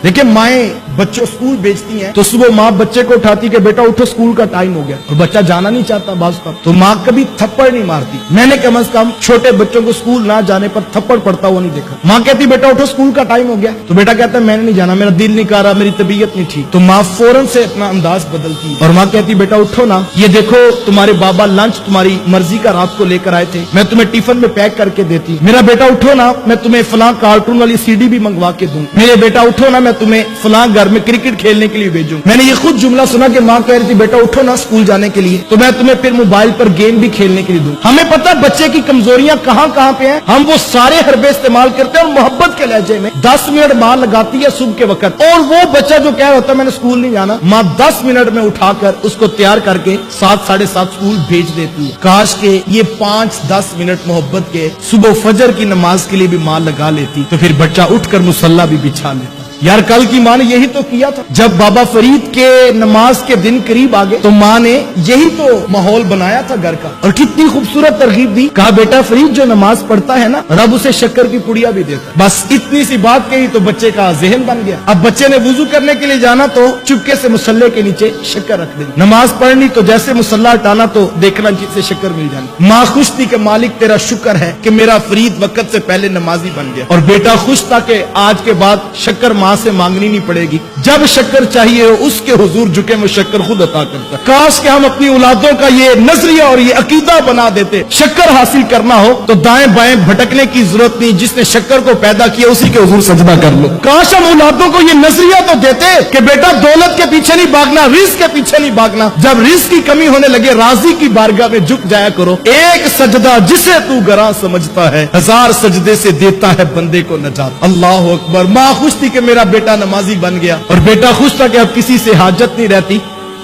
देखिए माएँ बच्चों स्कूल भेजती हैं तो सुबह माँ बच्चे को उठाती कि बेटा उठो स्कूल का टाइम हो गया, और बच्चा जाना नहीं चाहता बाज़ का, तो माँ कभी थप्पड़ नहीं मारती। मैंने कम से कम छोटे बच्चों को स्कूल ना जाने पर थप्पड़ पड़ता हुआ नहीं देखा। माँ कहती बेटा उठो स्कूल का टाइम हो गया, तो बेटा कहता है मैंने नहीं जाना, मेरा दिल नहीं कर रहा, मेरी तबीयत नहीं ठीक। तो माँ फौरन से अपना अंदाज बदलती और माँ कहती बेटा उठो ना, ये देखो तुम्हारे बाबा लंच तुम्हारी मर्जी का रात को लेकर आए थे, मैं तुम्हें टिफिन में पैक करके देती। मेरा बेटा उठो ना, मैं तुम्हें फलां कार्टून वाली सीडी भी मंगवा के दूं। मेरे बेटा उठो ना, मैं तुम्हें फलां घर में क्रिकेट खेलने के लिए भेजूं। मैंने ये खुद जुमला सुना कि माँ कह रही थी बेटा उठो ना स्कूल जाने के लिए, तो मैं तुम्हें फिर मोबाइल पर गेम भी खेलने के लिए दूं। हमें पता है बच्चे की कमजोरियां कहां कहां पे हैं, हम वो सारे हरबे इस्तेमाल करते हैं और मोहब्बत के लहजे में 10 मिनट माँ लगाती है सुबह के वक्त, और वो बच्चा जो कह रहा होता है मैंने स्कूल नहीं जाना, माँ 10 मिनट में उठाकर उसको तैयार करके 7 साढ़े 7 स्कूल भेज देती है। काश के ये 5-10 मिनट मोहब्बत के सुबह फजर की नमाज के लिए भी माँ लगा लेती, तो फिर बच्चा उठकर मुसल्ला भी बिछा लेता। यार कल की माँ ने यही तो किया था, जब बाबा फरीद के नमाज के दिन करीब आ गए तो माँ ने यही तो माहौल बनाया था घर का, और कितनी खूबसूरत तरगीब दी। कहा बेटा फरीद जो नमाज पढ़ता है ना, रब उसे शक्कर की पुड़िया भी देता है। बस इतनी सी बात कही तो बच्चे का जहन बन गया। अब बच्चे ने वुजू करने के लिए जाना तो चुपके से मुसल्ले के नीचे शक्कर रख दी, नमाज पढ़नी तो जैसे मुसल्ला हटाना तो देखना जिससे शक्कर मिल जानी। माँ खुश थी कि मालिक तेरा शुक्र है कि मेरा फरीद वक्त से पहले नमाजी बन गया, और बेटा खुश था कि आज के बाद शक्कर माँ से मांगनी नहीं पड़ेगी, जब शक्कर चाहिए हो उसके हुजूर झुके वो शक्कर खुद अता करता। काश कि हम अपनी औलादों का ये नजरिया और ये अकीदा बना देते, शक्कर हासिल करना हो तो दाएं बाएं भटकने की जरूरत नहीं, जिसने शक्कर को पैदा किया उसी के हुजूर सजदा कर लो। काश हम औलादों को ये नजरिया तो देते कि बेटा दौलत के पीछे नहीं भागना, रिस्क के पीछे नहीं भागना, जब रिस्क की कमी होने लगे राजी की बारगाह में झुक जाया करो। एक सजदा जिसे तू गरा समझता है, 1000 सजदे से देता है बंदे को नजात। अल्लाह अकबर। माँ खुश थी कि मेरा बेटा नमाजी बन गया, और बेटा खुश था कि अब किसी से हाजत नहीं रहती,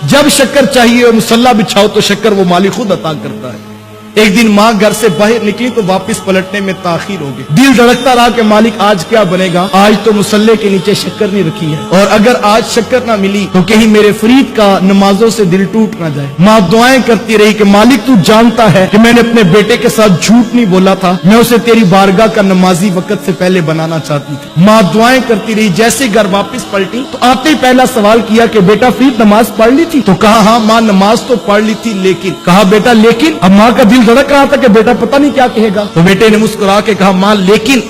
जब शक्कर चाहिए और मुसल्ला बिछाओ तो शक्कर वो मालिक खुद अता करता है। एक दिन माँ घर से बाहर निकली तो वापस पलटने में ताखीर हो गई। दिल धड़कता रहा कि मालिक आज क्या बनेगा, आज तो मुसल्ले के नीचे शक्कर नहीं रखी है, और अगर आज शक्कर ना मिली तो कहीं मेरे फरीद का नमाजों से दिल टूट ना जाए। माँ दुआएं करती रही कि मालिक तू जानता है कि मैंने अपने बेटे के साथ झूठ नहीं बोला था, मैं उसे तेरी बारगाह का नमाजी वक्त से पहले बनाना चाहती थी। माँ दुआएं करती रही। जैसे घर वापस पलटी तो आते ही पहला सवाल किया कि बेटा फरीद नमाज पढ़ ली थी, तो कहा हाँ माँ नमाज तो पढ़ ली थी, लेकिन। कहा बेटा लेकिन? अब माँ का दिल धड़क रहा था कि बेटा पता नहीं क्या कहेगा, तो बेटे ने मुस्कुरा के कहा मां लेकिन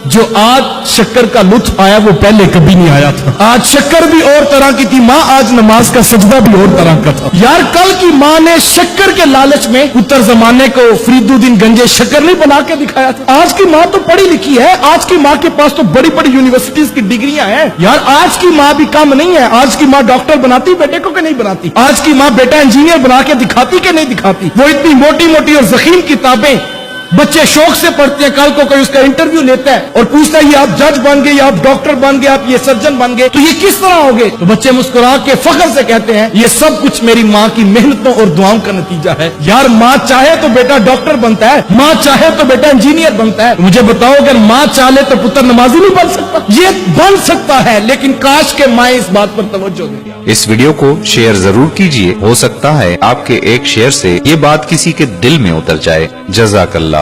जो आज शक्कर का लुत्फ आया वो पहले कभी नहीं आया था। आज शक्कर भी और तरह की थी माँ, आज नमाज का सजदा भी और तरह का था। यार कल की माँ ने शक्कर के लालच में उत्तर जमाने को फरीदुद्दीन गंजे शक्कर नहीं बना के दिखाया था। आज की माँ तो पढ़ी लिखी है, आज की माँ के पास तो बड़ी बड़ी यूनिवर्सिटीज की डिग्रियां हैं। यार आज की माँ भी कम नहीं है, आज की माँ डॉक्टर बनाती बेटे को कि नहीं बनाती, आज की माँ बेटा इंजीनियर बना के दिखाती कि नहीं दिखाती। वो इतनी मोटी मोटी और जखीम किताबें बच्चे शौक से पढ़ते हैं, कल को कोई उसका इंटरव्यू लेता है और पूछता है ये आप जज बन गए, आप डॉक्टर बन गए, आप ये सर्जन बन गए, तो ये किस तरह हो गए? तो बच्चे मुस्कुरा के फख्र से कहते हैं ये सब कुछ मेरी माँ की मेहनतों और दुआओं का नतीजा है। यार माँ चाहे तो बेटा डॉक्टर बनता है, माँ चाहे तो बेटा इंजीनियर बनता है। मुझे बताओ अगर माँ चाहे तो पुत्र नमाजी नहीं बन सकता? ये बन सकता है, लेकिन काश के माँ इस बात पर तवज्जो दे। इस वीडियो को शेयर जरूर कीजिए, हो सकता है आपके एक शेयर से ये बात किसी के दिल में उतर जाए। जज़ाकल्लाह।